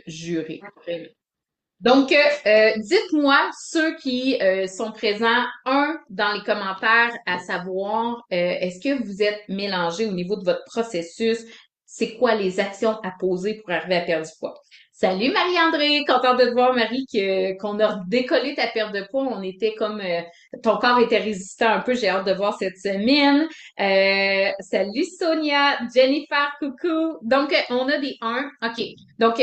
jurer. Donc, dites-moi ceux qui sont présents, un, dans les commentaires, à savoir, est-ce que vous êtes mélangés au niveau de votre processus? C'est quoi les actions à poser pour arriver à perdre du poids? Salut Marie-André, contente de te voir Marie, qu'on a décollé ta perte de poids. On était comme, ton corps était résistant un peu, j'ai hâte de voir cette semaine. Salut Sonia, Jennifer, coucou. Donc, on a des 1. OK. Donc,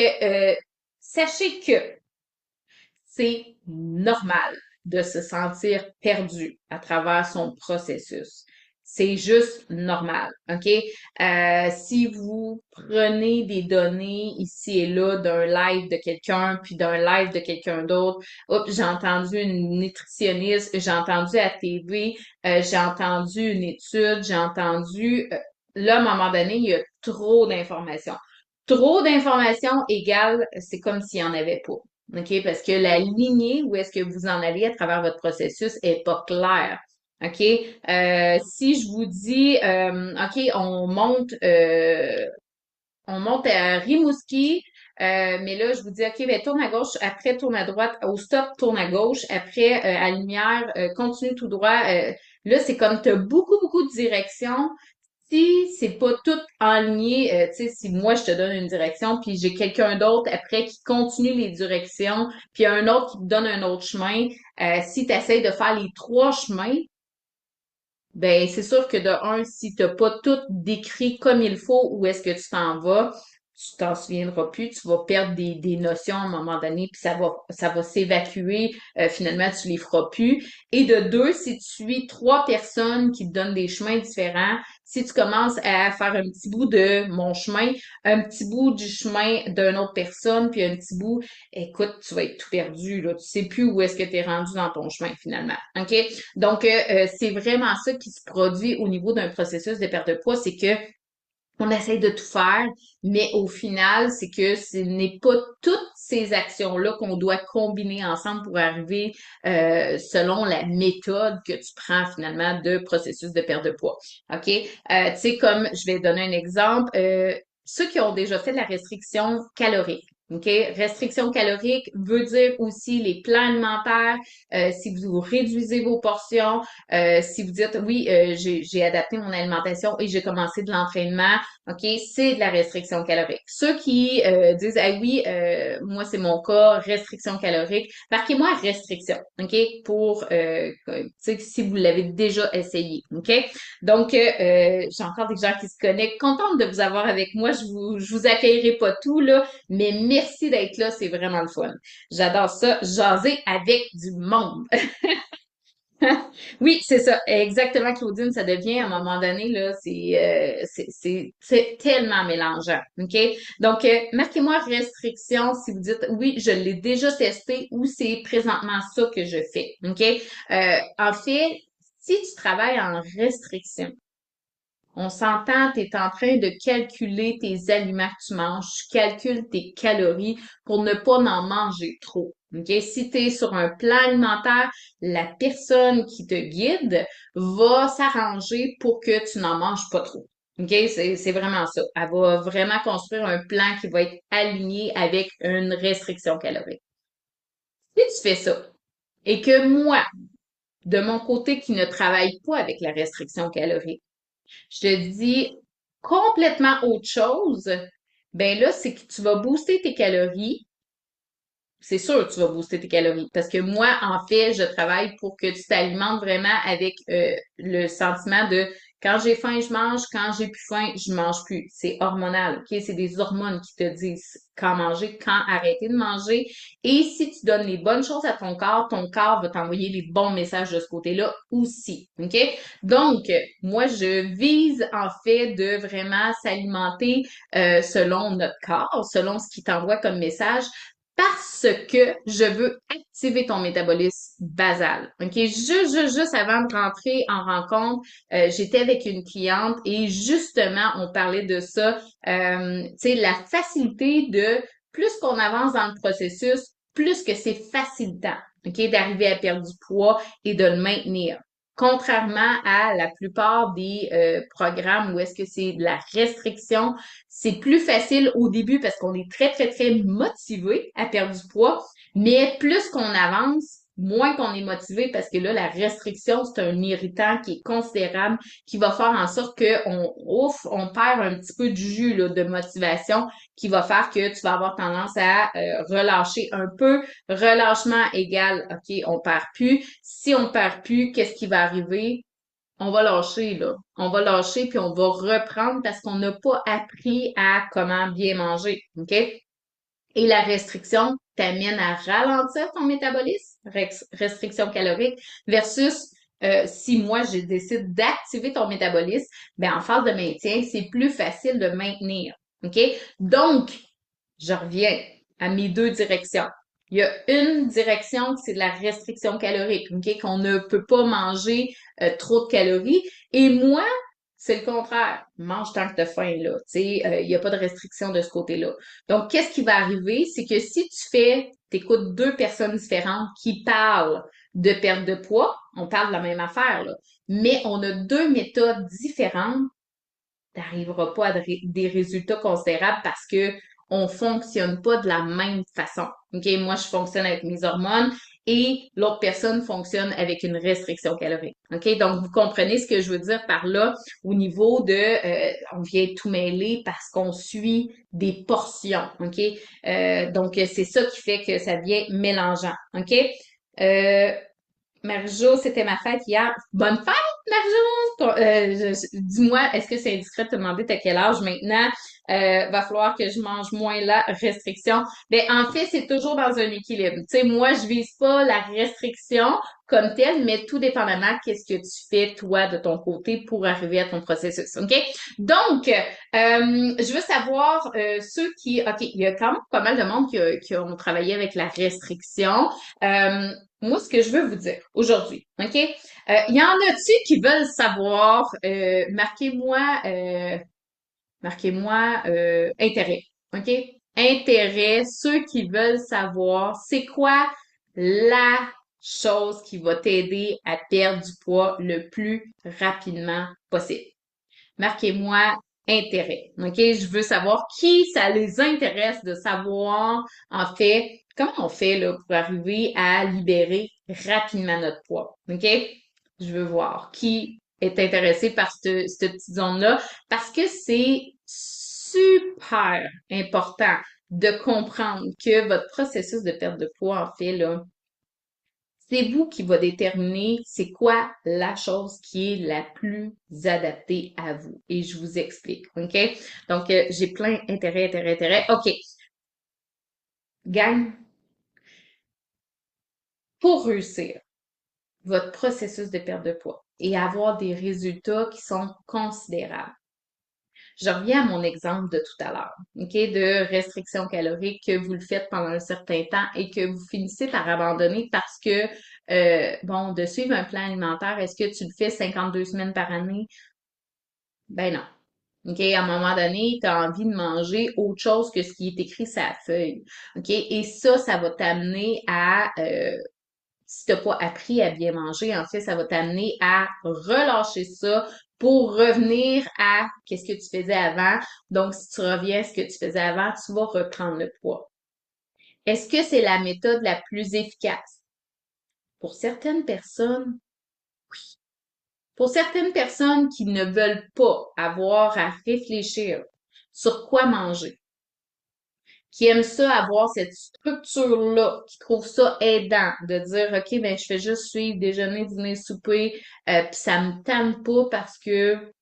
sachez que c'est normal de se sentir perdu à travers son processus. C'est juste normal, OK? Si vous prenez des données ici et là d'un live de quelqu'un, puis d'un live de quelqu'un d'autre, hop, j'ai entendu une nutritionniste, j'ai entendu à TV, j'ai entendu une étude, j'ai entendu... là, à un moment donné, il y a trop d'informations. Trop d'informations égale, c'est comme s'il n'y en avait pas. OK? Parce que la lignée où est-ce que vous en allez à travers votre processus est pas claire. OK? Si je vous dis, OK, on monte à Rimouski, mais là, je vous dis, OK, ben, tourne à gauche, après, tourne à droite, au stop, tourne à gauche, après, à lumière, continue tout droit. Là, c'est comme tu as beaucoup, beaucoup de directions. Si c'est pas tout aligné, tu sais, si moi je te donne une direction, puis j'ai quelqu'un d'autre après qui continue les directions, puis un autre qui te donne un autre chemin, si tu essaies de faire les trois chemins, ben c'est sûr que de un, si t'as pas tout décrit comme il faut, où est-ce que tu t'en vas, tu t'en souviendras plus, tu vas perdre des notions à un moment donné, puis ça va s'évacuer, finalement, tu les feras plus. Et de deux, si tu suis trois personnes qui te donnent des chemins différents, si tu commences à faire un petit bout de mon chemin, un petit bout du chemin d'une autre personne, puis un petit bout, écoute, tu vas être tout perdu, là. Tu sais plus où est-ce que tu es rendu dans ton chemin, finalement. OK? Donc, c'est vraiment ça qui se produit au niveau d'un processus de perte de poids, c'est que on essaye de tout faire, mais au final, c'est que ce n'est pas toutes ces actions-là qu'on doit combiner ensemble pour arriver selon la méthode que tu prends finalement de processus de perte de poids. OK? Tu sais, comme je vais donner un exemple, ceux qui ont déjà fait de la restriction calorique. OK? Restriction calorique veut dire aussi les plans alimentaires, si vous réduisez vos portions, si vous dites oui, j'ai adapté mon alimentation et j'ai commencé de l'entraînement, OK, c'est de la restriction calorique. Ceux qui disent ah oui, moi c'est mon cas, restriction calorique, marquez-moi restriction, OK, pour tu sais si vous l'avez déjà essayé, OK? Donc j'ai encore des gens qui se connectent, contente de vous avoir avec moi, je vous accueillerai pas tout là, mais merci d'être là, c'est vraiment le fun. J'adore ça, jaser avec du monde. Oui, c'est ça. Exactement, Claudine, ça devient à un moment donné, là, c'est tellement mélangeant. OK? Donc, marquez-moi restriction si vous dites oui, je l'ai déjà testé ou c'est présentement ça que je fais. OK? En fait, si tu travailles en restriction, on s'entend, tu es en train de calculer tes aliments que tu manges, tu calcules tes calories pour ne pas en manger trop. OK? Si tu es sur un plan alimentaire, la personne qui te guide va s'arranger pour que tu n'en manges pas trop. OK? C'est vraiment ça. Elle va vraiment construire un plan qui va être aligné avec une restriction calorique. Si tu fais ça et que moi, de mon côté qui ne travaille pas avec la restriction calorique, je te dis complètement autre chose, ben là, c'est que tu vas booster tes calories. C'est sûr que tu vas booster tes calories. Parce que moi, en fait, je travaille pour que tu t'alimentes vraiment avec le sentiment de quand j'ai faim, je mange, quand j'ai plus faim, je mange plus. C'est hormonal, OK? C'est des hormones qui te disent quand manger, quand arrêter de manger. Et si tu donnes les bonnes choses à ton corps va t'envoyer les bons messages de ce côté-là aussi, OK? Donc, moi, je vise en fait de vraiment s'alimenter selon notre corps, selon ce qui t'envoie comme message parce que je veux activer ton métabolisme basal. OK? Juste avant de rentrer en rencontre, j'étais avec une cliente et justement, on parlait de ça. Tu sais, la facilité de plus qu'on avance dans le processus, plus que c'est facilitant, OK, d'arriver à perdre du poids et de le maintenir. Contrairement à la plupart des programmes où est-ce que c'est de la restriction, c'est plus facile au début parce qu'on est très, très, très motivé à perdre du poids, mais plus qu'on avance, moins qu'on est motivé parce que là, la restriction, c'est un irritant qui est considérable, qui va faire en sorte qu'on ouf, on perd un petit peu du jus là, de motivation, qui va faire que tu vas avoir tendance à relâcher un peu. Relâchement égal, OK, on perd plus. Si on perd plus, qu'est-ce qui va arriver? On va lâcher, là. On va lâcher, puis on va reprendre parce qu'on n'a pas appris à comment bien manger, OK? Et la restriction t'amène à ralentir ton métabolisme, restriction calorique, versus si moi, je décide d'activer ton métabolisme, ben en phase de maintien, c'est plus facile de maintenir. OK? Donc, je reviens à mes deux directions. Il y a une direction, c'est de la restriction calorique, OK? Qu'on ne peut pas manger trop de calories. Et moi, c'est le contraire. Mange tant que t'as faim, là. Tu sais, il n'y a pas de restriction de ce côté-là. Donc, qu'est-ce qui va arriver? C'est que si t'écoutes deux personnes différentes qui parlent de perte de poids, on parle de la même affaire, là, mais on a deux méthodes différentes, t'arriveras pas à des résultats considérables parce que on fonctionne pas de la même façon. OK? Moi, je fonctionne avec mes hormones et l'autre personne fonctionne avec une restriction calorique. OK? Donc, vous comprenez ce que je veux dire par là au niveau de on vient tout mêler parce qu'on suit des portions. OK? Donc, c'est ça qui fait que ça devient mélangeant. OK? Euh, Marjo, c'était ma fête hier. Bonne fête, Marjo! Dis-moi, est-ce que c'est indiscret de te demander t'as quel âge maintenant? Va falloir que je mange moins la restriction. Ben, en fait, c'est toujours dans un équilibre. Tu sais, moi, je vise pas la restriction comme telle, mais tout dépendamment qu'est-ce que tu fais, toi, de ton côté pour arriver à ton processus. OK? Donc, je veux savoir, ceux qui, OK, il y a quand même pas mal de monde qui ont travaillé avec la restriction. Moi, ce que je veux vous dire aujourd'hui, OK? Y en a-tu qui veulent savoir, marquez-moi intérêt, OK? Intérêt, ceux qui veulent savoir c'est quoi la chose qui va t'aider à perdre du poids le plus rapidement possible. Marquez-moi intérêt. OK? Je veux savoir qui ça les intéresse de savoir, en fait, comment on fait là, pour arriver à libérer rapidement notre poids. OK? Je veux voir qui est intéressé par cette petite zone-là parce que c'est super important de comprendre que votre processus de perte de poids, en fait, là, c'est vous qui va déterminer c'est quoi la chose qui est la plus adaptée à vous. Et je vous explique, OK? Donc, j'ai plein intérêt. OK. Gang, pour réussir votre processus de perte de poids et avoir des résultats qui sont considérables, je reviens à mon exemple de tout à l'heure, OK, de restriction calorique, que vous le faites pendant un certain temps et que vous finissez par abandonner parce que, bon, de suivre un plan alimentaire, est-ce que tu le fais 52 semaines par année? Ben non. OK, à un moment donné, tu as envie de manger autre chose que ce qui est écrit sur la feuille. OK, et ça va t'amener à, si t'as pas appris à bien manger, en fait, ça va t'amener à relâcher ça pour revenir à qu'est-ce que tu faisais avant. Donc, si tu reviens à ce que tu faisais avant, tu vas reprendre le poids. Est-ce que c'est la méthode la plus efficace? Pour certaines personnes, pour certaines personnes qui ne veulent pas avoir à réfléchir sur quoi manger, qui aiment ça, avoir cette structure-là, qui trouvent ça aidant de dire, OK, ben, je fais juste suivre déjeuner, dîner, souper, puis ça me tente pas parce que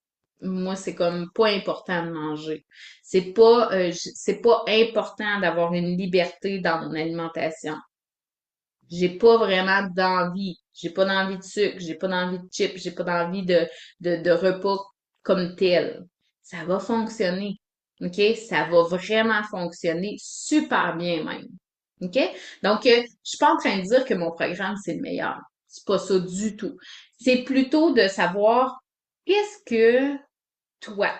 moi, c'est comme pas important de manger. C'est pas important d'avoir une liberté dans mon alimentation. J'ai pas vraiment d'envie. J'ai pas d'envie de sucre, j'ai pas d'envie de chips, j'ai pas d'envie de repas comme tel. Ça va fonctionner. OK? Ça va vraiment fonctionner super bien même. OK? Donc, je suis pas en train de dire que mon programme, c'est le meilleur. C'est pas ça du tout. C'est plutôt de savoir qu'est-ce que toi,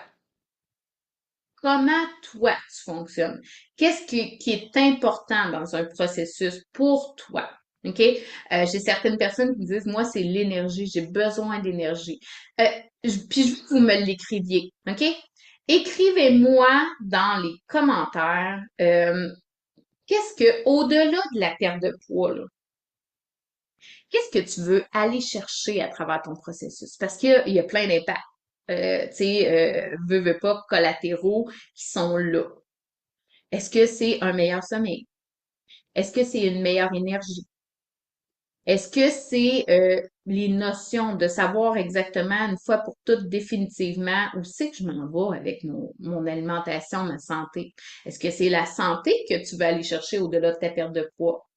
comment toi tu fonctionnes? Qu'est-ce qui est important dans un processus pour toi? OK? J'ai certaines personnes qui me disent, moi, c'est l'énergie, j'ai besoin d'énergie. Euh, puis je veux que vous me l'écriviez, OK? Écrivez-moi dans les commentaires, qu'est-ce que, au-delà de la perte de poids, là, qu'est-ce que tu veux aller chercher à travers ton processus? Parce qu'il y a plein d'impacts, tu sais, veux pas, collatéraux qui sont là. Est-ce que c'est un meilleur sommeil? Est-ce que c'est une meilleure énergie? Est-ce que c'est les notions de savoir exactement une fois pour toutes définitivement où c'est que je m'en vais avec mon alimentation, ma santé? Est-ce que c'est la santé que tu veux aller chercher au-delà de ta perte de poids?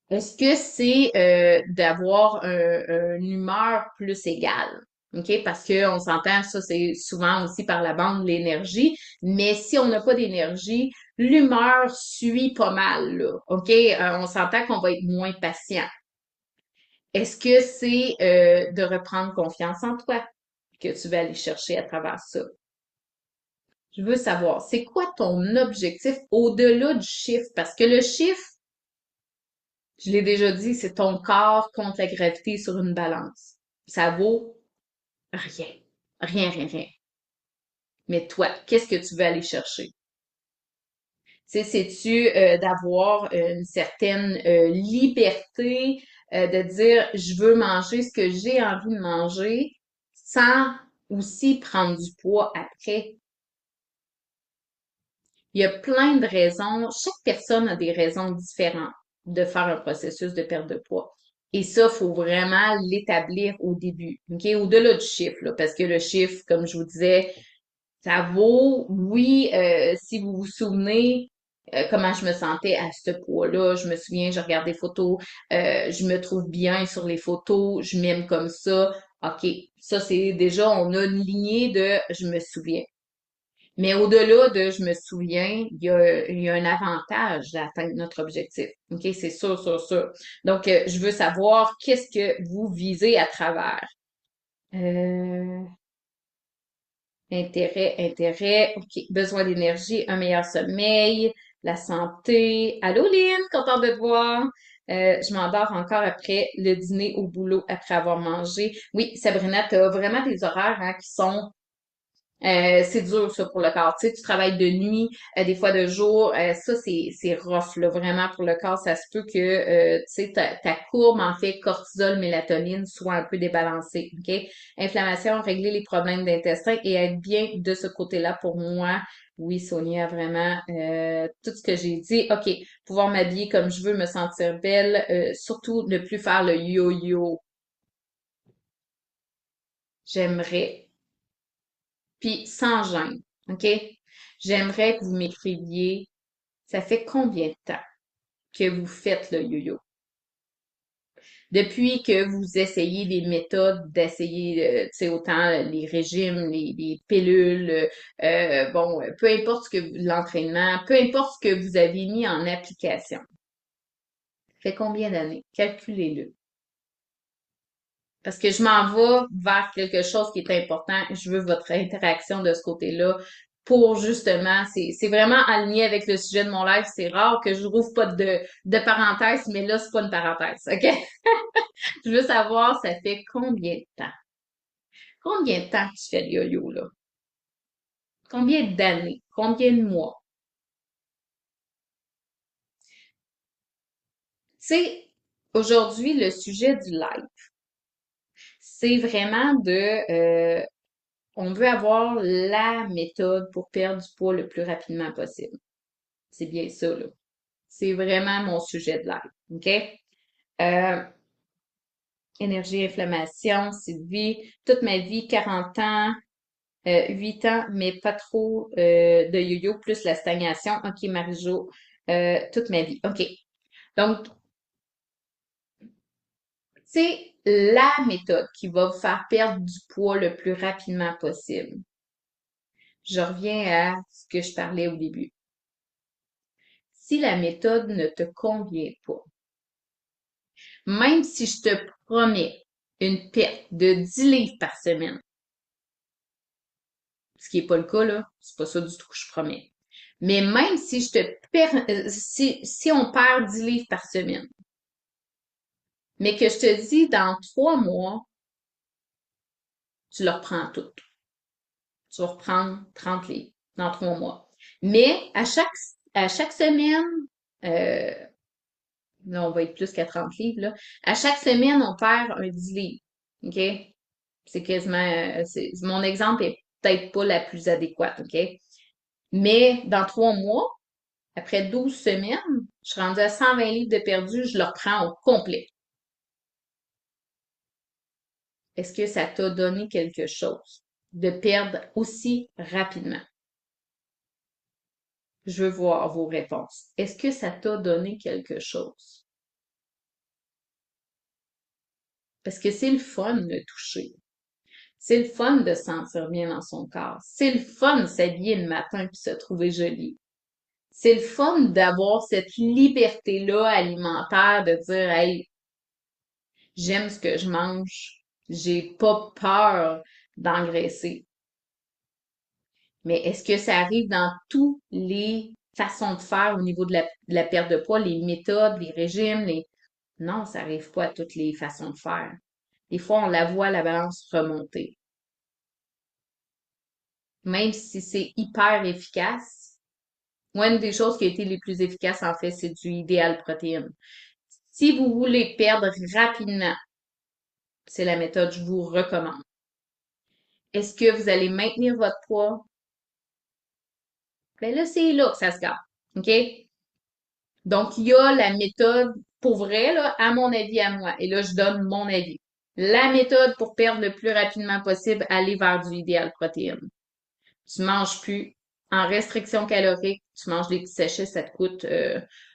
Est-ce que c'est d'avoir une humeur plus égale? OK? Parce qu'on s'entend, ça, c'est souvent aussi par la bande l'énergie. Mais si on n'a pas d'énergie, l'humeur suit pas mal, là. OK? On s'entend qu'on va être moins patient. Est-ce que c'est de reprendre confiance en toi que tu vas aller chercher à travers ça? Je veux savoir, c'est quoi ton objectif au-delà du chiffre? Parce que le chiffre, je l'ai déjà dit, c'est ton corps contre la gravité sur une balance. Ça vaut rien. Rien, rien, rien. Mais toi, qu'est-ce que tu veux aller chercher? Tu sais, c'est-tu d'avoir une certaine liberté de dire je veux manger ce que j'ai envie de manger sans aussi prendre du poids après? Il y a plein de raisons. Chaque personne a des raisons différentes de faire un processus de perte de poids. Et ça, faut vraiment l'établir au début, OK? Au-delà du chiffre, là, parce que le chiffre, comme je vous disais, ça vaut, oui, si vous vous souvenez comment je me sentais à ce poids-là, je me souviens, je regarde des photos, je me trouve bien sur les photos, je m'aime comme ça. OK, ça c'est déjà, on a une lignée de je me souviens. Mais au-delà de je me souviens, il y a un avantage d'atteindre notre objectif. OK, c'est sûr, sûr, sûr. Donc, je veux savoir qu'est-ce que vous visez à travers. Euh, Intérêt, intérêt. OK. Besoin d'énergie, un meilleur sommeil, la santé. Allô, Lynn, contente de te voir. Je m'endors encore après le dîner au boulot, après avoir mangé. Oui, Sabrina, tu as vraiment des horaires hein, qui sont c'est dur, ça, pour le corps. Tu sais, tu travailles de nuit, des fois de jour. Ça, c'est rough, là, vraiment, pour le corps. Ça se peut que, tu sais, ta courbe, en fait, cortisol, mélatonine, soit un peu débalancée, OK? Inflammation, régler les problèmes d'intestin et être bien de ce côté-là pour moi. Oui, Sonia, vraiment, tout ce que j'ai dit. OK, pouvoir m'habiller comme je veux, me sentir belle, surtout ne plus faire le yo-yo. J'aimerais puis sans gêne, OK? J'aimerais que vous m'écriviez, ça fait combien de temps que vous faites le yo-yo? Depuis que vous essayez des méthodes d'essayer, tu sais, autant les régimes, les pilules, bon, peu importe ce que l'entraînement, peu importe ce que vous avez mis en application. Ça fait combien d'années? Calculez-le. Parce que je m'en vais vers quelque chose qui est important. Je veux votre interaction de ce côté-là pour justement, c'est vraiment aligné avec le sujet de mon live. C'est rare que je rouvre pas de parenthèse, mais là, c'est pas une parenthèse, OK? Je veux savoir, ça fait combien de temps? Combien de temps que tu fais le yo-yo, là? Combien d'années? Combien de mois? Tu sais, aujourd'hui, le sujet du live, c'est vraiment on veut avoir la méthode pour perdre du poids le plus rapidement possible. C'est bien ça, là. C'est vraiment mon sujet de live. OK? Euh, Énergie, inflammation, Sylvie. Toute ma vie, 40 ans, 8 ans, mais pas trop de yo-yo, plus la stagnation. OK, Marie-Jo. Toute ma vie. OK. Donc, c'est la méthode qui va vous faire perdre du poids le plus rapidement possible. Je reviens à ce que je parlais au début. Si la méthode ne te convient pas, même si je te promets une perte de 10 livres par semaine, ce qui n'est pas le cas, là, c'est pas ça du tout que je promets. Mais même si je te perds, si on perd 10 livres par semaine, mais que je te dis, dans 3 mois, tu le reprends tout. Tu vas reprendre 30 livres dans 3 mois. Mais à chaque semaine, euh, là, on va être plus qu'à 30 livres, là. À chaque semaine, on perd un 10 livres. OK? C'est quasiment, mon exemple est peut-être pas la plus adéquate, OK? Mais dans 3 mois, après 12 semaines, je suis rendue à 120 livres de perdu, je le reprends au complet. Est-ce que ça t'a donné quelque chose de perdre aussi rapidement? Je veux voir vos réponses. Est-ce que ça t'a donné quelque chose? Parce que c'est le fun de toucher. C'est le fun de se sentir bien dans son corps. C'est le fun de s'habiller le matin puis se trouver jolie. C'est le fun d'avoir cette liberté-là alimentaire de dire, hey, j'aime ce que je mange. J'ai pas peur d'engraisser. Mais est-ce que ça arrive dans toutes les façons de faire au niveau de la perte de poids, les méthodes, les régimes, les... Non, ça arrive pas à toutes les façons de faire. Des fois, on la voit, la balance remonter. Même si c'est hyper efficace, moi, une des choses qui a été les plus efficaces, en fait, c'est du idéal protéine. Si vous voulez perdre rapidement, c'est la méthode que je vous recommande. Est-ce que vous allez maintenir votre poids? Ben là, c'est là que ça se garde. OK? Donc, il y a la méthode, pour vrai, là, à mon avis, à moi. Et là, je donne mon avis. La méthode pour perdre le plus rapidement possible, aller vers du idéal protéine. Tu manges plus en restriction calorique, tu manges des petits sachets, ça te coûte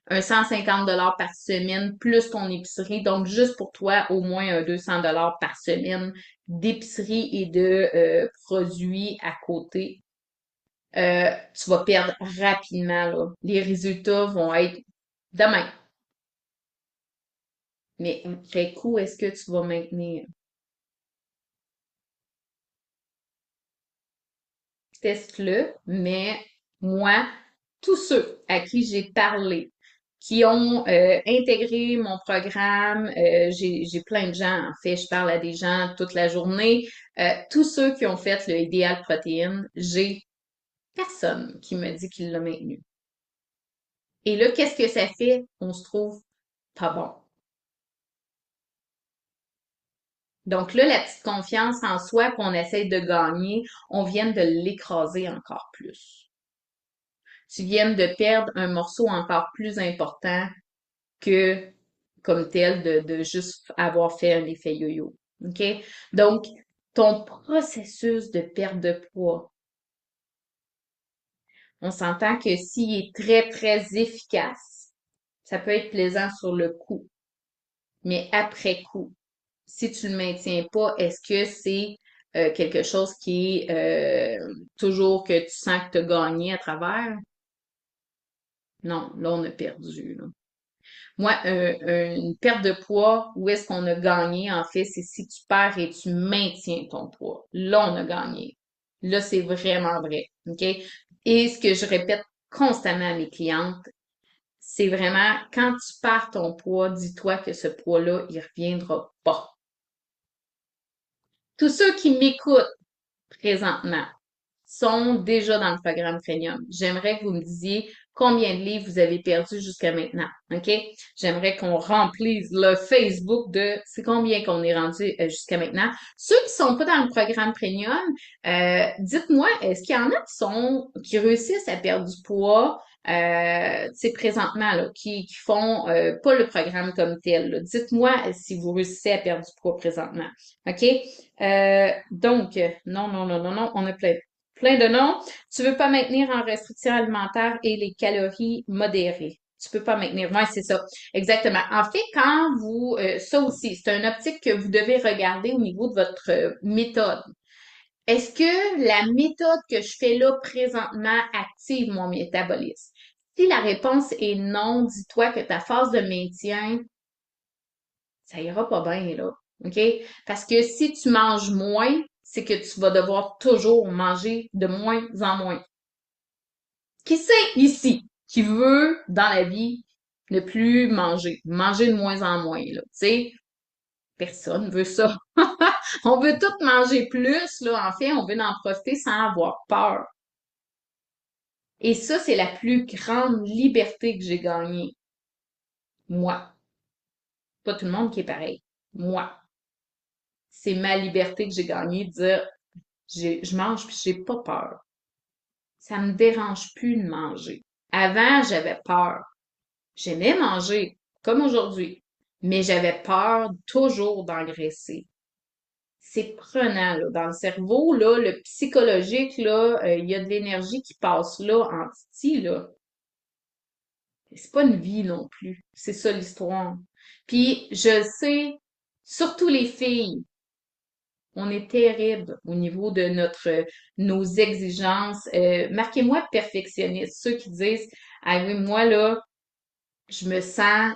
un 150 par semaine plus ton épicerie. Donc, juste pour toi, au moins un 200 par semaine d'épicerie et de produits à côté. Tu vas perdre rapidement, là. Les résultats vont être demain. Mais après coup, est-ce que tu vas maintenir? Teste-le, mais moi, tous ceux à qui j'ai parlé, qui ont intégré mon programme, j'ai plein de gens, en fait, je parle à des gens toute la journée, tous ceux qui ont fait le idéal protéine, j'ai personne qui me dit qu'il l'a maintenu. Et là, qu'est-ce que ça fait? On se trouve pas bon. Donc là, la petite confiance en soi qu'on essaie de gagner, on vient de l'écraser encore plus. Tu viens de perdre un morceau encore plus important que comme tel de juste avoir fait un effet yo-yo. OK? Donc, ton processus de perte de poids, on s'entend que s'il est très, très efficace, ça peut être plaisant sur le coup, mais après coup, si tu le maintiens pas, est-ce que c'est quelque chose qui est toujours que tu sens que tu as gagné à travers? Non, là, on a perdu, là. Moi, une perte de poids, où est-ce qu'on a gagné, en fait, c'est si tu perds et tu maintiens ton poids. Là, on a gagné. Là, c'est vraiment vrai. OK? Et ce que je répète constamment à mes clientes, c'est vraiment quand tu perds ton poids, dis-toi que ce poids-là, il reviendra pas. Tous ceux qui m'écoutent présentement sont déjà dans le programme Premium. J'aimerais que vous me disiez combien de livres vous avez perdu jusqu'à maintenant. OK? J'aimerais qu'on remplisse le Facebook de c'est combien qu'on est rendu jusqu'à maintenant. Ceux qui sont pas dans le programme Premium, dites-moi, est-ce qu'il y en a qui réussissent à perdre du poids présentement, là, qui font pas le programme comme tel, là. Dites-moi si vous réussissez à perdre du poids présentement. OK? Donc, non, non, non, non, non, on a plein de noms. Tu veux pas maintenir en restriction alimentaire et les calories modérées. Tu peux pas maintenir. Ouais, c'est ça. Exactement. En fait, quand vous, ça aussi, c'est une optique que vous devez regarder au niveau de votre méthode. Est-ce que la méthode que je fais là présentement active mon métabolisme? Si la réponse est non, dis-toi que ta phase de maintien, ça ira pas bien, là. OK? Parce que si tu manges moins, c'est que tu vas devoir toujours manger de moins en moins. Qui c'est ici qui veut, dans la vie, ne plus manger? Manger de moins en moins, là. Tu sais? Personne veut ça. On veut tout manger plus, là. En fait, on veut en profiter sans avoir peur. Et ça, c'est la plus grande liberté que j'ai gagnée. Moi. Pas tout le monde qui est pareil. Moi. C'est ma liberté que j'ai gagnée de dire, je mange puis j'ai pas peur. Ça me dérange plus de manger. Avant, j'avais peur. J'aimais manger, comme aujourd'hui. Mais j'avais peur toujours d'engraisser. C'est prenant, là. Dans le cerveau, là, le psychologique, là, il y a de l'énergie qui passe là, en titi, là. C'est pas une vie non plus. C'est ça l'histoire. Puis, je sais, surtout les filles, on est terrible au niveau de nos exigences. Marquez-moi perfectionniste, ceux qui disent, ah oui, moi, là, je me sens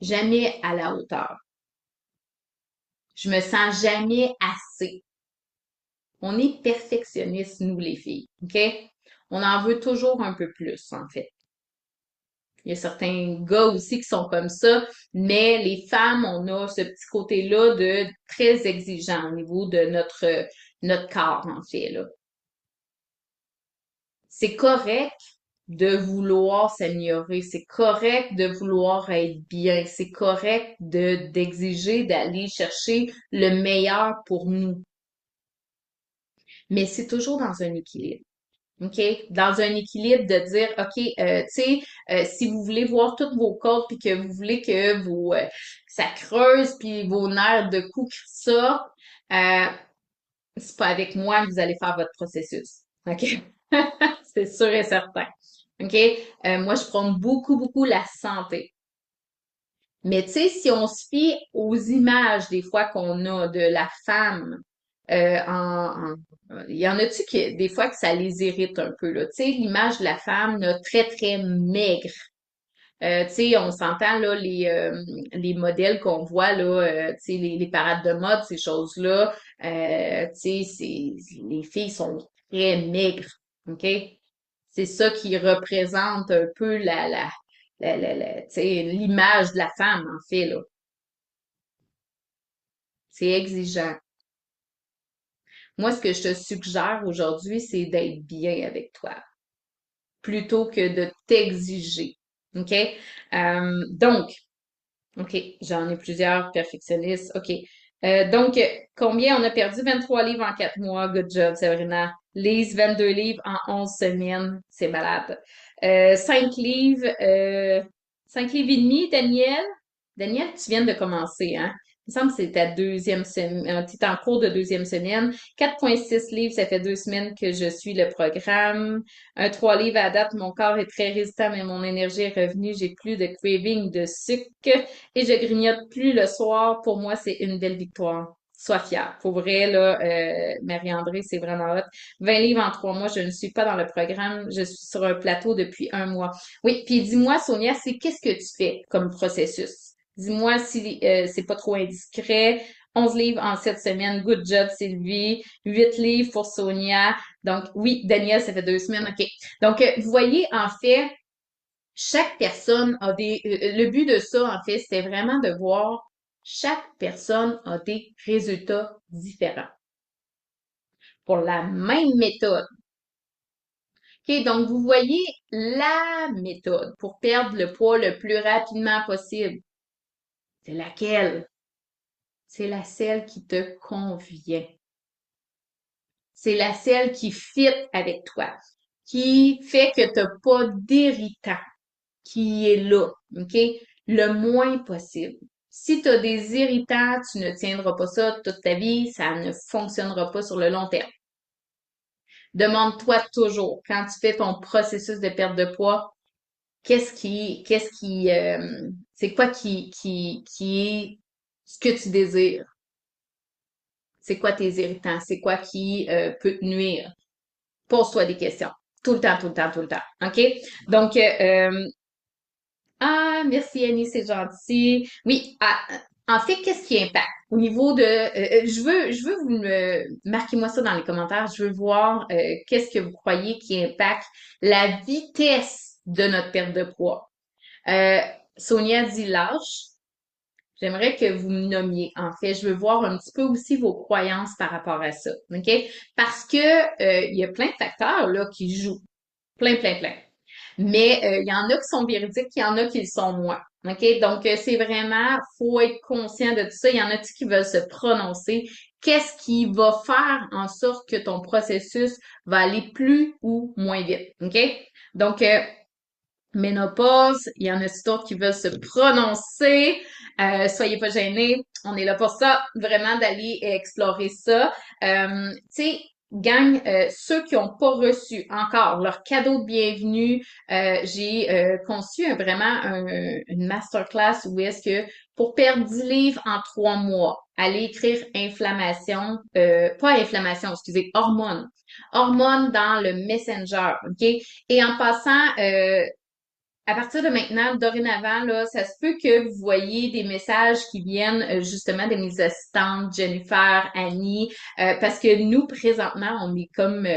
jamais à la hauteur. Je me sens jamais assez. On est perfectionnistes, nous, les filles. OK? On en veut toujours un peu plus, en fait. Il y a certains gars aussi qui sont comme ça, mais les femmes, on a ce petit côté-là de très exigeant au niveau de notre corps, en fait, là. C'est correct de vouloir s'améliorer, c'est correct de vouloir être bien, c'est correct d'exiger d'aller chercher le meilleur pour nous. Mais c'est toujours dans un équilibre. OK? Dans un équilibre de dire, OK, tu sais, si vous voulez voir toutes vos côtes puis que vous voulez que ça creuse puis vos nerfs de cou qui sortent, euh, c'est pas avec moi que vous allez faire votre processus. OK? C'est sûr et certain. OK? Moi, je prône beaucoup, beaucoup la santé. Mais tu sais, si on se fie aux images des fois qu'on a de la femme, il y en a-tu qui des fois que ça les irrite un peu là. Tu sais, l'image de la femme là, très très maigre. Tu sais, on s'entend là les modèles qu'on voit là, tu sais les parades de mode, ces choses-là. Tu sais, les filles sont très maigres, ok? C'est ça qui représente un peu tu sais, l'image de la femme en fait là. C'est exigeant. Moi, ce que je te suggère aujourd'hui, c'est d'être bien avec toi, plutôt que de t'exiger. OK? Donc, OK, j'en ai plusieurs perfectionnistes. OK. Donc, combien on a perdu? 23 livres en 4 mois. Good job, Sabrina. Lise, 22 livres en 11 semaines. C'est malade. 5 livres, 5 livres et demi, Daniel. Daniel, tu viens de commencer, hein? Il me semble que c'est ta deuxième semaine, tu es en cours de deuxième semaine. 4,6 livres, ça fait 2 semaines que je suis le programme. 3 livres à date, mon corps est très résistant, mais mon énergie est revenue. J'ai plus de craving de sucre et je grignote plus le soir. Pour moi, c'est une belle victoire. Sois fière. Pour vrai, là, Marie-André, c'est vraiment hot. 20 livres en 3 mois, je ne suis pas dans le programme. Je suis sur un plateau depuis un mois. Oui, puis dis-moi, Sonia, c'est qu'est-ce que tu fais comme processus? Dis-moi si c'est pas trop indiscret. 11 livres en 7 semaines. Good job, Sylvie. 8 livres pour Sonia. Donc, oui, Daniel, ça fait 2 semaines. OK. Donc, vous voyez, en fait, chaque personne a le but de ça, en fait, c'est vraiment de voir chaque personne a des résultats différents pour la même méthode. OK, donc vous voyez la méthode pour perdre le poids le plus rapidement possible. C'est laquelle? C'est la celle qui te convient. C'est la celle qui fit avec toi, qui fait que tu n'as pas d'irritant, qui est là, OK? Le moins possible. Si tu as des irritants, tu ne tiendras pas ça toute ta vie, ça ne fonctionnera pas sur le long terme. Demande-toi toujours, quand tu fais ton processus de perte de poids, c'est quoi qui est ce que tu désires? C'est quoi tes irritants? C'est quoi qui peut te nuire? Pose-toi des questions. Tout le temps, tout le temps, tout le temps. OK? Donc, merci Annie, c'est gentil. Oui, en fait, qu'est-ce qui impacte? Au niveau de, je veux vous marquez-moi ça dans les commentaires. Je veux voir qu'est-ce que vous croyez qui impacte la vitesse de notre perte de poids. Euh, Sonia dit lâche. J'aimerais que vous me nommiez. En fait, je veux voir un petit peu aussi vos croyances par rapport à ça. OK? Parce que il y a plein de facteurs là qui jouent. Plein, plein, plein. Mais il y en a qui sont véridiques, il y en a qui le sont moins. OK? Donc, c'est vraiment, faut être conscient de tout ça. Il y en a qui veulent se prononcer. Qu'est-ce qui va faire en sorte que ton processus va aller plus ou moins vite? OK? Donc, ménopause, il y en a d'autres qui veulent se prononcer. Soyez pas gênés. On est là pour ça, vraiment d'aller explorer ça. Tu sais, gang, ceux qui n'ont pas reçu encore leur cadeau de bienvenue, j'ai conçu une masterclass où est-ce que pour perdre 10 livres en 3 mois, allez écrire inflammation, pas inflammation, excusez, hormones. Hormones dans le Messenger, OK? Et en passant, à partir de maintenant, dorénavant, là, ça se peut que vous voyez des messages qui viennent justement de mes assistantes, Jennifer, Annie, parce que nous, présentement, on est comme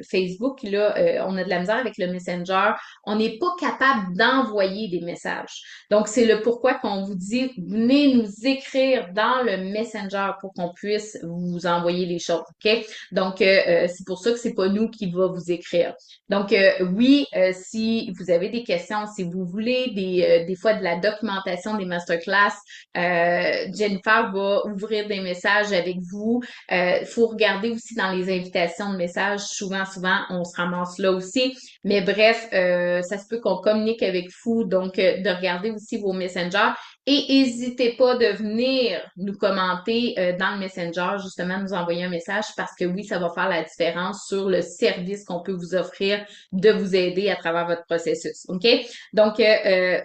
Facebook, là, on a de la misère avec le Messenger. On n'est pas capable d'envoyer des messages. Donc, c'est le pourquoi qu'on vous dit, venez nous écrire dans le Messenger pour qu'on puisse vous envoyer les choses, OK? Donc, c'est pour ça que c'est pas nous qui va vous écrire. Donc, oui, si vous avez des questions, si vous voulez des fois de la documentation des masterclass, Jennifer va ouvrir des messages avec vous. Il faut regarder aussi dans les invitations de messages. Souvent, on se ramasse là aussi. Mais bref, ça se peut qu'on communique avec vous. Donc, de regarder aussi vos messengers. Et n'hésitez pas de venir nous commenter dans le Messenger, justement, nous envoyer un message parce que oui, ça va faire la différence sur le service qu'on peut vous offrir de vous aider à travers votre processus. OK? Donc,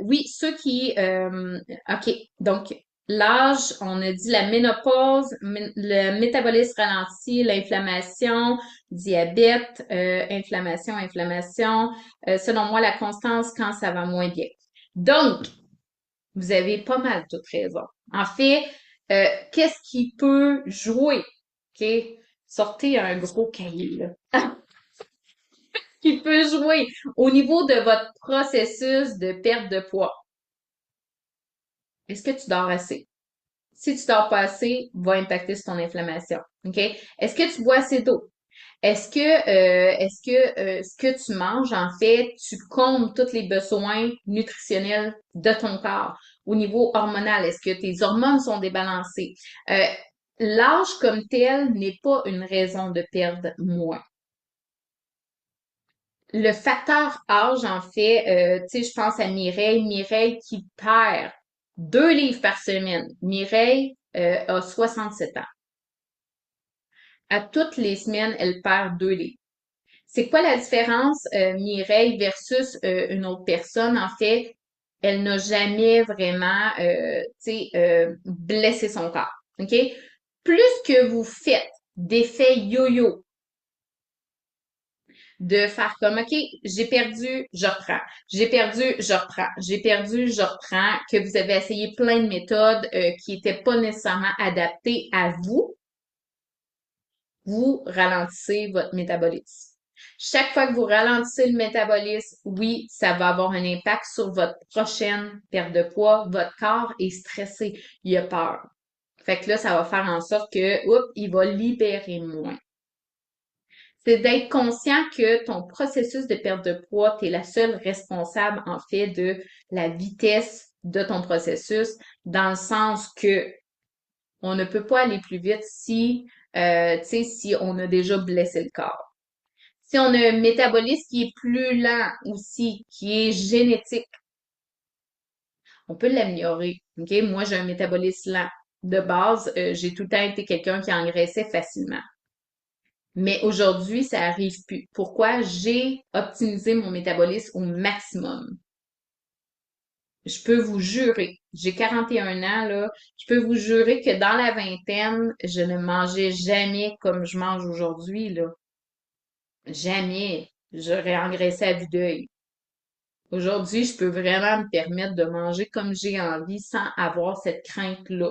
oui, OK. Donc, l'âge, on a dit la ménopause, le métabolisme ralenti, l'inflammation, diabète, inflammation. Selon moi, la constance quand ça va moins bien. Donc, vous avez pas mal toute raison. En fait, qu'est-ce qui peut jouer? OK? Sortez un gros cahier, là. Qui peut jouer au niveau de votre processus de perte de poids. Est-ce que tu dors assez? Si tu dors pas assez, va impacter sur ton inflammation. OK? Est-ce que tu bois assez d'eau? Est-ce que ce que tu manges, en fait, tu combles tous les besoins nutritionnels de ton corps? Au niveau hormonal, est-ce que tes hormones sont débalancées? L'âge comme tel n'est pas une raison de perdre moins. Le facteur âge, en fait, tu sais, je pense à Mireille qui perd 2 livres par semaine. Mireille a 67 ans. À toutes les semaines, elle perd 2 livres. C'est quoi la différence, Mireille versus une autre personne? En fait, elle n'a jamais vraiment, tu sais, blessé son corps. OK? Plus que vous faites d'effets yo-yo, de faire comme, OK, j'ai perdu, je reprends. J'ai perdu, je reprends. J'ai perdu, je reprends. Que vous avez essayé plein de méthodes qui n'étaient pas nécessairement adaptées à vous, vous ralentissez votre métabolisme. Chaque fois que vous ralentissez le métabolisme, oui, ça va avoir un impact sur votre prochaine perte de poids. Votre corps est stressé, il a peur. Fait que là, ça va faire en sorte que, oups, il va libérer moins. C'est d'être conscient que ton processus de perte de poids, tu es la seule responsable, en fait, de la vitesse de ton processus, dans le sens que on ne peut pas aller plus vite si, tu sais, si on a déjà blessé le corps. Si on a un métabolisme qui est plus lent aussi, qui est génétique, on peut l'améliorer. OK? Moi, j'ai un métabolisme lent. De base, j'ai tout le temps été quelqu'un qui engraissait facilement. Mais aujourd'hui, ça arrive plus. Pourquoi? J'ai optimisé mon métabolisme au maximum. Je peux vous jurer, j'ai 41 ans, là, je peux vous jurer que dans la vingtaine, je ne mangeais jamais comme je mange aujourd'hui, là. Jamais. J'aurais engraissé à vue d'œil. Aujourd'hui, je peux vraiment me permettre de manger comme j'ai envie sans avoir cette crainte-là.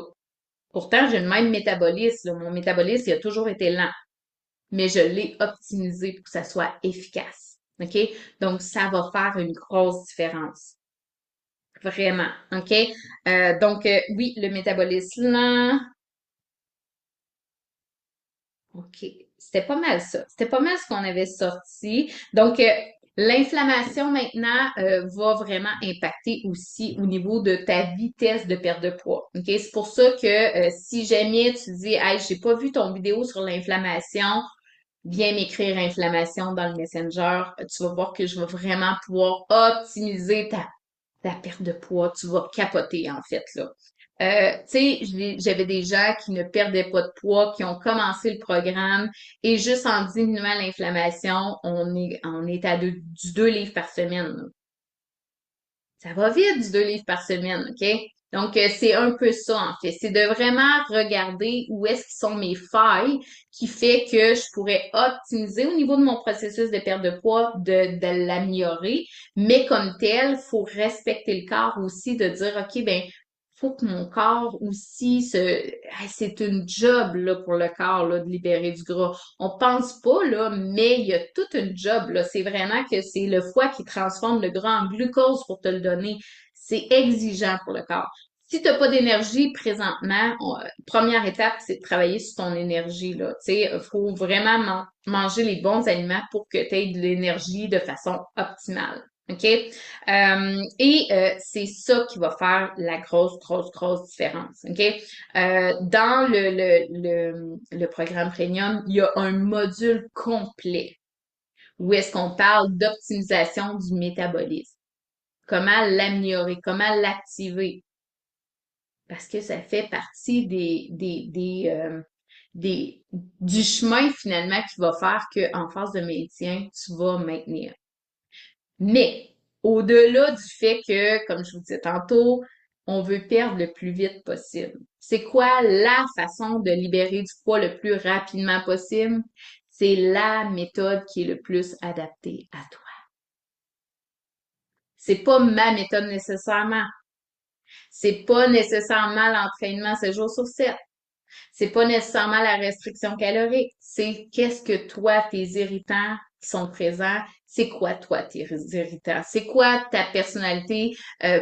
Pourtant, j'ai le même métabolisme, là. Mon métabolisme, il a toujours été lent, mais je l'ai optimisé pour que ça soit efficace. OK? Donc, ça va faire une grosse différence. vraiment, OK? Donc, oui, le métabolisme lent, OK. C'était pas mal ça. C'était pas mal ce qu'on avait sorti. Donc, l'inflammation maintenant va vraiment impacter aussi au niveau de ta vitesse de perte de poids. OK? C'est pour ça que si jamais tu dis, hey, j'ai pas vu ton vidéo sur l'inflammation, viens m'écrire inflammation dans le Messenger. Tu vas voir que je vais vraiment pouvoir optimiser ta perte de poids. Tu vas capoter, en fait, là. Tu sais, j'avais des gens qui ne perdaient pas de poids, qui ont commencé le programme et juste en diminuant l'inflammation, on est à du 2 livres par semaine, là. Ça va vite, du 2 livres par semaine, OK? Donc, c'est un peu ça, en fait. C'est de vraiment regarder où est-ce qu'ils sont mes failles qui fait que je pourrais optimiser au niveau de mon processus de perte de poids, de l'améliorer. Mais comme tel, faut respecter le corps aussi, de dire, OK, ben, faut que mon corps aussi Hey, c'est une job, là, pour le corps, là, de libérer du gras. On pense pas, là, mais il y a toute une job, là. C'est vraiment que c'est le foie qui transforme le gras en glucose pour te le donner. C'est exigeant pour le corps. Si tu n'as pas d'énergie présentement, première étape, c'est de travailler sur ton énergie, là. Tu sais, faut vraiment manger les bons aliments pour que tu aies de l'énergie de façon optimale. OK? C'est ça qui va faire la grosse, grosse, grosse différence. OK? Dans le programme Premium, il y a un module complet où est-ce qu'on parle d'optimisation du métabolisme. Comment l'améliorer, comment l'activer. Parce que ça fait partie du chemin finalement qui va faire qu'en phase de maintien, tu vas maintenir. Mais, au-delà du fait que, comme je vous disais tantôt, on veut perdre le plus vite possible. C'est quoi la façon de libérer du poids le plus rapidement possible? C'est la méthode qui est le plus adaptée à toi. C'est pas ma méthode nécessairement. C'est pas nécessairement l'entraînement 7 jours sur 7. C'est pas nécessairement la restriction calorique. C'est qu'est-ce que toi, tes irritants qui sont présents, c'est quoi toi tes irritants? C'est quoi ta personnalité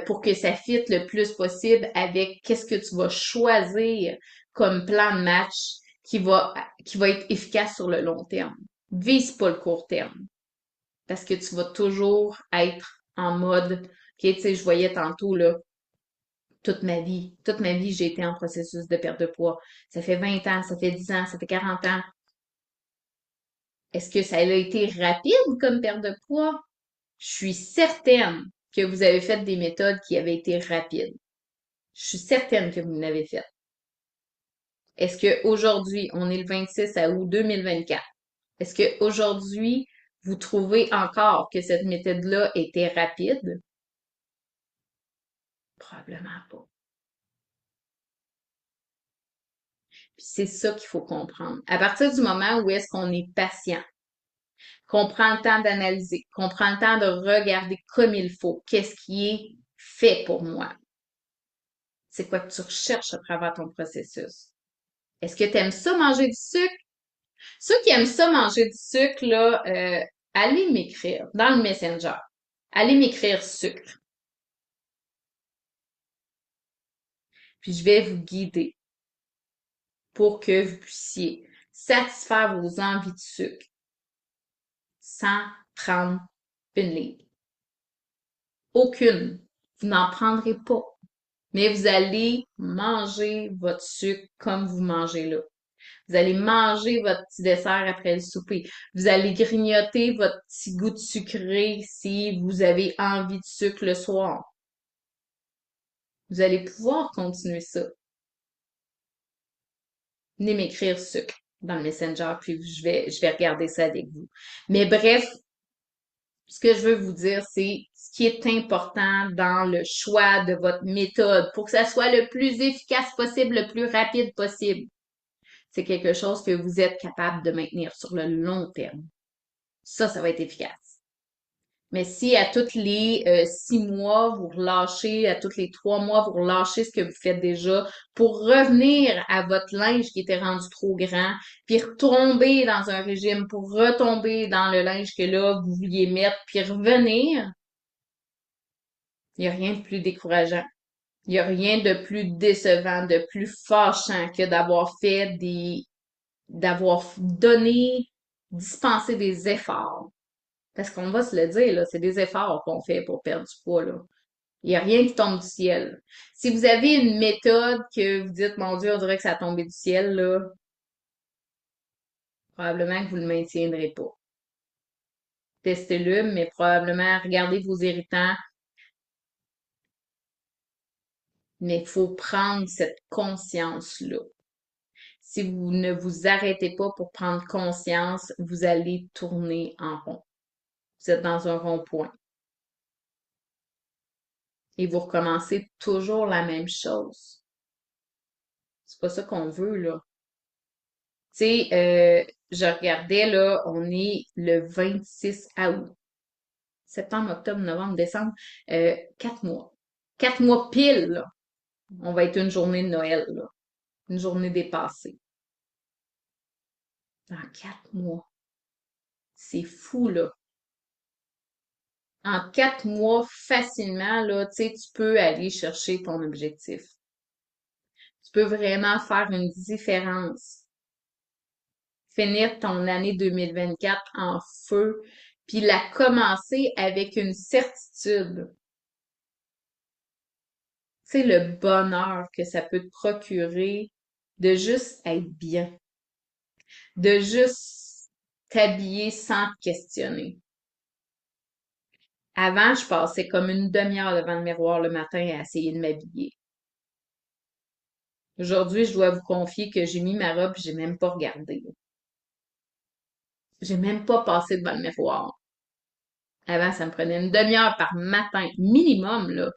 pour que ça fitte le plus possible avec qu'est-ce que tu vas choisir comme plan de match qui va, qui va être efficace sur le long terme. Vise pas le court terme parce que tu vas toujours être en mode, ok, tu sais, je voyais tantôt là, toute ma vie, j'ai été en processus de perte de poids. Ça fait 20 ans, ça fait 10 ans, ça fait 40 ans. Est-ce que ça a été rapide comme perte de poids? Je suis certaine que vous avez fait des méthodes qui avaient été rapides. Je suis certaine que vous l'avez fait. Est-ce qu'aujourd'hui, on est le 26 août 2024, est-ce qu'aujourd'hui, vous trouvez encore que cette méthode-là était rapide? Probablement pas. Puis c'est ça qu'il faut comprendre. À partir du moment où est-ce qu'on est patient, qu'on prend le temps d'analyser, qu'on prend le temps de regarder comme il faut, qu'est-ce qui est fait pour moi? C'est quoi que tu recherches à travers ton processus? Est-ce que tu aimes ça manger du sucre? Ceux qui aiment ça manger du sucre, là, allez m'écrire dans le Messenger. Allez m'écrire sucre. Puis je vais vous guider pour que vous puissiez satisfaire vos envies de sucre sans prendre une livre. Aucune. Vous n'en prendrez pas. Mais vous allez manger votre sucre comme vous mangez là. Vous allez manger votre petit dessert après le souper. Vous allez grignoter votre petit goût de sucré si vous avez envie de sucre le soir. Vous allez pouvoir continuer ça. Venez m'écrire sucre dans le Messenger, puis je vais regarder ça avec vous. Mais bref, ce que je veux vous dire, c'est ce qui est important dans le choix de votre méthode pour que ça soit le plus efficace possible, le plus rapide possible. C'est quelque chose que vous êtes capable de maintenir sur le long terme. Ça va être efficace. Mais si à tous les 6 mois, vous relâchez, à tous les 3 mois, vous relâchez ce que vous faites déjà pour revenir à votre linge qui était rendu trop grand, puis retomber dans un régime pour retomber dans le linge que là, vous vouliez mettre, puis revenir, Il n'y a rien de plus décourageant. Il n'y a rien de plus décevant, de plus fâchant que d'avoir donné, dispensé des efforts. Parce qu'on va se le dire, là, c'est des efforts qu'on fait pour perdre du poids, là. Il n'y a rien qui tombe du ciel. Si vous avez une méthode que vous dites, mon Dieu, on dirait que ça a tombé du ciel, là, probablement que vous ne le maintiendrez pas. Testez-le, mais probablement regardez vos irritants, mais il faut prendre cette conscience-là. Si vous ne vous arrêtez pas pour prendre conscience, vous allez tourner en rond. Vous êtes dans un rond-point. Et vous recommencez toujours la même chose. C'est pas ça qu'on veut, là. Tu sais, je regardais, là, on est le 26 août. Septembre, octobre, novembre, décembre. 4 mois. 4 mois pile, là. On va être une journée de Noël, là. Une journée dépassée. Dans 4 mois. C'est fou, là. En 4 mois, facilement, là, tu sais, tu peux aller chercher ton objectif. Tu peux vraiment faire une différence. Finir ton année 2024 en feu, puis la commencer avec une certitude. Tu sais, le bonheur que ça peut te procurer de juste être bien, de juste t'habiller sans te questionner. Avant, je passais comme une demi-heure devant le miroir le matin à essayer de m'habiller. Aujourd'hui, je dois vous confier que j'ai mis ma robe et j'ai même pas regardé. J'ai même pas passé devant le miroir. Avant, ça me prenait une demi-heure par matin, minimum, là.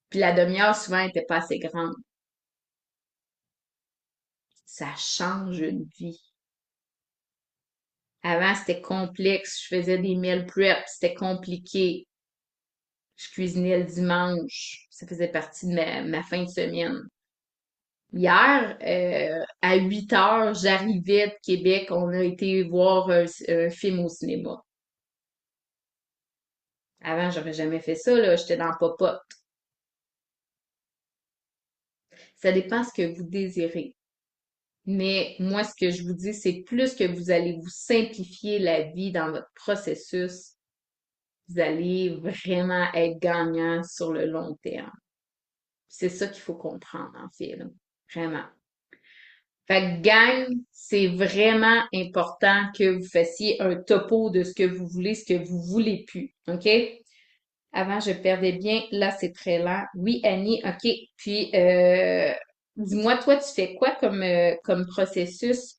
Puis la demi-heure, souvent, était pas assez grande. Ça change une vie. Avant, c'était complexe. Je faisais des meal prep. C'était compliqué. Je cuisinais le dimanche. Ça faisait partie de ma fin de semaine. Hier, à 8 heures, j'arrivais de Québec. On a été voir un film au cinéma. Avant, j'aurais jamais fait ça, là. J'étais dans Pop-Up. Ça dépend ce que vous désirez. Mais moi, ce que je vous dis, c'est plus que vous allez vous simplifier la vie dans votre processus, vous allez vraiment être gagnant sur le long terme. C'est ça qu'il faut comprendre, en fait, là. Vraiment. Fait que gang, c'est vraiment important que vous fassiez un topo de ce que vous voulez, ce que vous voulez plus. OK? Avant, je perdais bien. Là, c'est très lent. Oui, Annie, OK. Puis, dis-moi, toi, tu fais quoi comme processus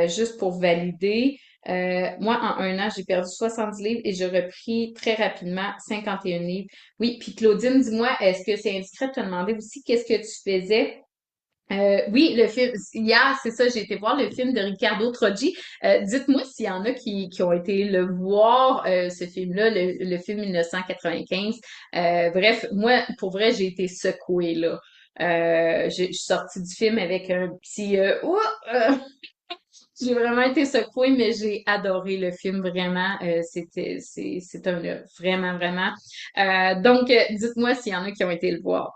juste pour valider? Moi, en un an, j'ai perdu 70 livres et j'ai repris très rapidement 51 livres. Oui, puis Claudine, dis-moi, est-ce que c'est indiscret de te demander aussi qu'est-ce que tu faisais? Oui, le film, hier, c'est ça, j'ai été voir le film de Ricardo Troggi. Dites-moi s'il y en a qui ont été le voir, ce film-là, le film 1995. Bref, moi, pour vrai, j'ai été secouée, là. Je suis sortie du film avec un petit ouh, j'ai vraiment été secouée, mais j'ai adoré le film, vraiment. C'est un œuvre, vraiment, vraiment. Donc, dites-moi s'il y en a qui ont été le voir.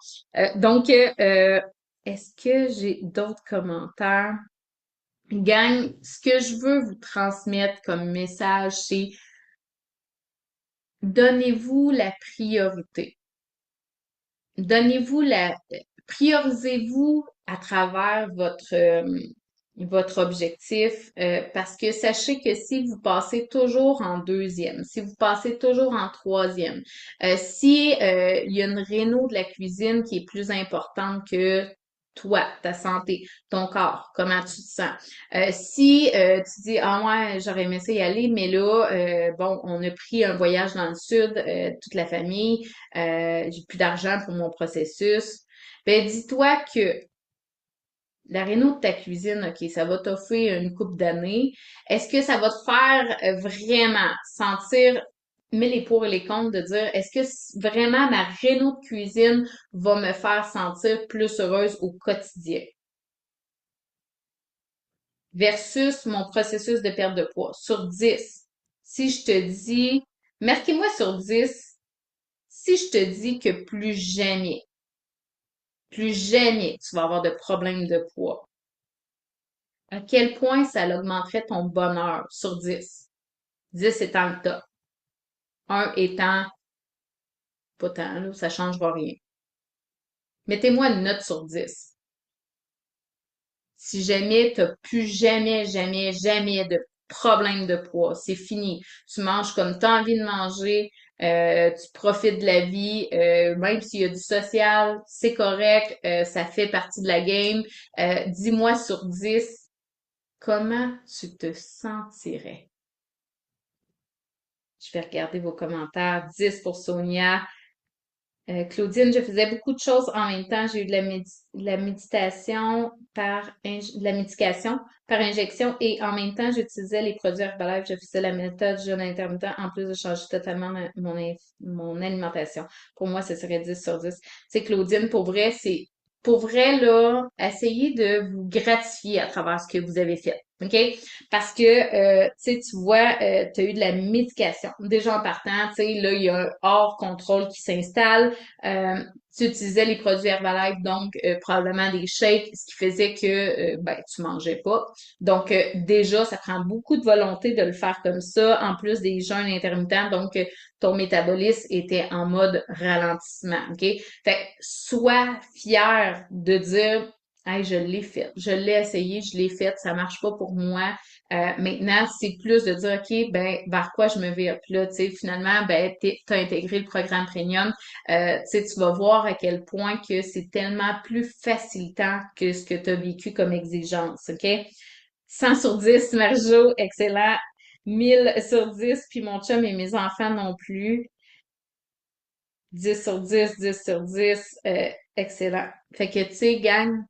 Est-ce que j'ai d'autres commentaires? Gang, ce que je veux vous transmettre comme message, c'est donnez-vous la priorité. Donnez-vous priorisez-vous à travers votre objectif, parce que sachez que si vous passez toujours en deuxième, si vous passez toujours en troisième, si il y a une réno de la cuisine qui est plus importante que toi, ta santé, ton corps, comment tu te sens. Si tu dis ah ouais, j'aurais aimé ça y aller, mais là, bon, on a pris un voyage dans le sud, toute la famille, j'ai plus d'argent pour mon processus. Ben dis-toi que la réno de ta cuisine, OK, ça va t'offrir une coupe d'années. Est-ce que ça va te faire vraiment sentir, mets les pour et les contre, de dire, est-ce que vraiment ma réno de cuisine va me faire sentir plus heureuse au quotidien? Versus mon processus de perte de poids. Sur 10, si je te dis, marquez-moi sur 10 Si je te dis que plus jamais tu vas avoir de problème de poids, à quel point ça augmenterait ton bonheur sur 10? 10 étant le top. 1 étant pas tant, là, ça changera rien. Mettez-moi une note sur 10. Si jamais t'as plus jamais, jamais, jamais de problème de poids, c'est fini. Tu manges comme tu as envie de manger, tu profites de la vie, même s'il y a du social, c'est correct, ça fait partie de la game. Dis-moi sur 10, comment tu te sentirais? Je vais regarder vos commentaires. 10 pour Sonia. Claudine, je faisais beaucoup de choses en même temps. J'ai eu de la méditation de la médication par injection et en même temps, j'utilisais les produits Herbalife. Je faisais la méthode jeûne intermittent en plus de changer totalement mon alimentation. Pour moi, ce serait 10 sur 10. C'est Claudine, pour vrai, là, essayez de vous gratifier à travers ce que vous avez fait. OK? Parce que, tu vois, tu as eu de la médication. Déjà en partant, tu sais, là, il y a un hors contrôle qui s'installe. Tu utilisais les produits Herbalife, donc probablement des shakes, ce qui faisait que ben, tu mangeais pas. Donc, déjà, ça prend beaucoup de volonté de le faire comme ça, en plus des jeûnes intermittents. Donc, ton métabolisme était en mode ralentissement. OK? Fait que sois fier de dire hey, je l'ai fait, je l'ai essayé, je l'ai fait, ça marche pas pour moi. Maintenant, c'est plus de dire, OK, ben, vers quoi je me vais. Puis là, tu sais, finalement, ben, t'as intégré le programme Premium. Tu sais, tu vas voir à quel point que c'est tellement plus facilitant que ce que tu as vécu comme exigence, OK? 100 sur 10, Marjo, excellent. 1000 sur 10, puis mon chum et mes enfants non plus. 10 sur 10, 10 sur 10, excellent. Fait que, tu sais, gang,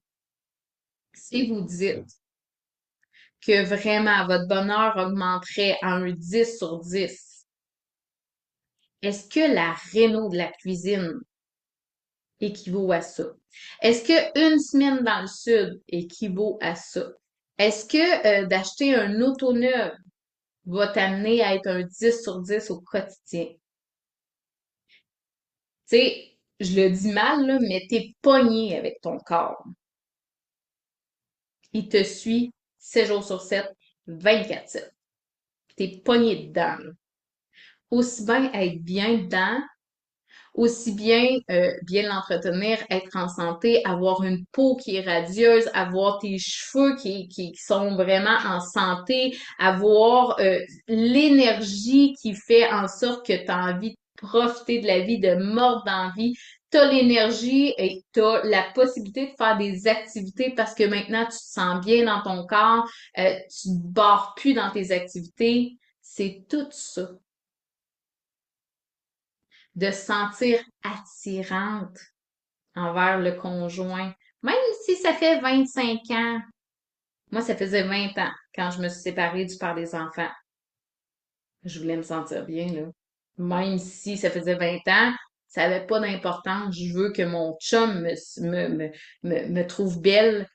si vous dites que vraiment votre bonheur augmenterait à un 10 sur 10, est-ce que la réno de la cuisine équivaut à ça? Est-ce que une semaine dans le sud équivaut à ça? Est-ce que d'acheter un auto neuf va t'amener à être un 10 sur 10 au quotidien? Tu sais, je le dis mal, là, mais t'es pogné avec ton corps. Il te suit 7 jours sur 7, 24/7. T'es pogné dedans, là. Aussi bien être bien dedans, aussi bien bien l'entretenir, être en santé, avoir une peau qui est radieuse, avoir tes cheveux qui sont vraiment en santé, avoir l'énergie qui fait en sorte que tu as envie de profiter de la vie, de mordre d'envie. Tu as l'énergie et tu as la possibilité de faire des activités parce que maintenant tu te sens bien dans ton corps, tu te barres plus dans tes activités. C'est tout ça de se sentir attirante envers le conjoint, même si ça fait 25 ans. Moi, ça faisait 20 ans quand je me suis séparée du père des enfants. Je voulais me sentir bien, là. Même si ça faisait 20 ans, ça n'avait pas d'importance. Je veux que mon chum me trouve belle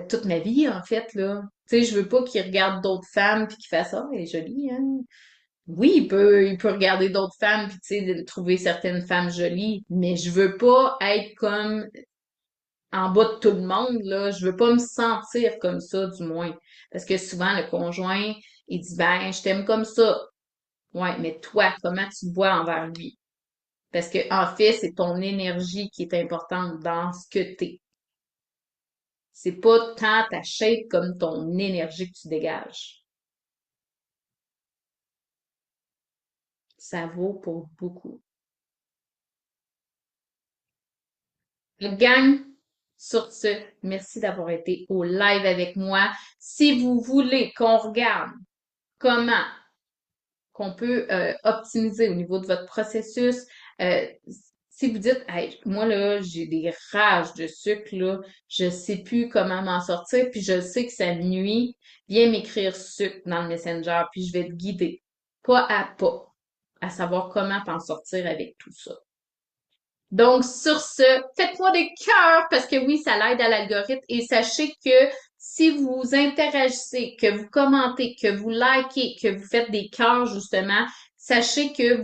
toute ma vie, en fait, là. Tu sais, je veux pas qu'il regarde d'autres femmes puis qu'il fasse ça, elle est jolie, hein? Oui, il peut regarder d'autres femmes puis tu sais de trouver certaines femmes jolies, mais je veux pas être comme en bas de tout le monde là, je veux pas me sentir comme ça du moins parce que souvent le conjoint il dit ben je t'aime comme ça. Ouais, mais toi comment tu te vois envers lui? Parce que en fait, c'est ton énergie qui est importante dans ce que t'es. C'est pas tant ta shape comme ton énergie que tu dégages. Ça vaut pour beaucoup. Gang, sur ce, merci d'avoir été au live avec moi. Si vous voulez qu'on regarde comment qu'on peut optimiser au niveau de votre processus, euh, si vous dites, hey, moi là, j'ai des rages de sucre, là, je sais plus comment m'en sortir, puis je sais que ça me nuit, viens m'écrire sucre dans le Messenger, puis je vais te guider pas à savoir comment t'en sortir avec tout ça. Donc, sur ce, faites-moi des cœurs parce que oui, ça l'aide à l'algorithme et sachez que si vous interagissez, que vous commentez, que vous likez, que vous faites des cœurs, justement, sachez que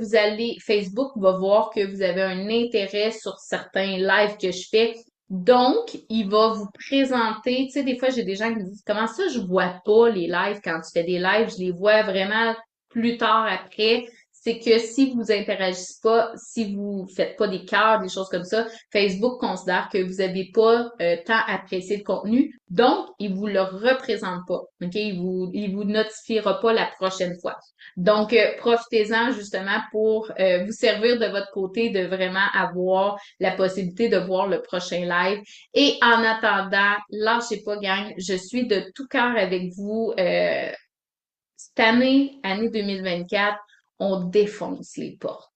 Facebook va voir que vous avez un intérêt sur certains lives que je fais. Donc, il va vous présenter, tu sais, des fois, j'ai des gens qui me disent, comment ça, je vois pas les lives quand tu fais des lives, je les vois vraiment plus tard après. C'est que si vous interagissez pas, si vous faites pas des cœurs, des choses comme ça, Facebook considère que vous n'avez pas tant apprécié le contenu, donc il vous le représente pas. OK? Il vous notifiera pas la prochaine fois. Donc, profitez-en justement pour vous servir de votre côté, de vraiment avoir la possibilité de voir le prochain live. Et en attendant, lâchez pas, gang. Je suis de tout cœur avec vous. Cette année 2024, on défonce les portes.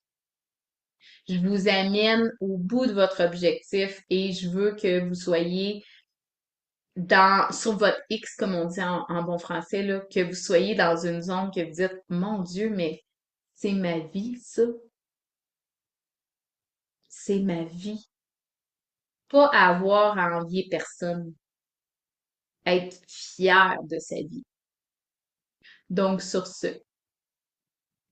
Je vous amène au bout de votre objectif et je veux que vous soyez sur votre X, comme on dit en bon français, là, que vous soyez dans une zone que vous dites, mon Dieu, mais c'est ma vie, ça. C'est ma vie. Pas avoir à envier personne. Être fier de sa vie. Donc, sur ce,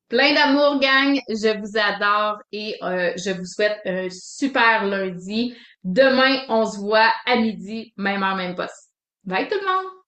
plein d'amour, gang. Je vous adore et je vous souhaite un super lundi. Demain, on se voit à midi, même heure, même poste. Bye tout le monde!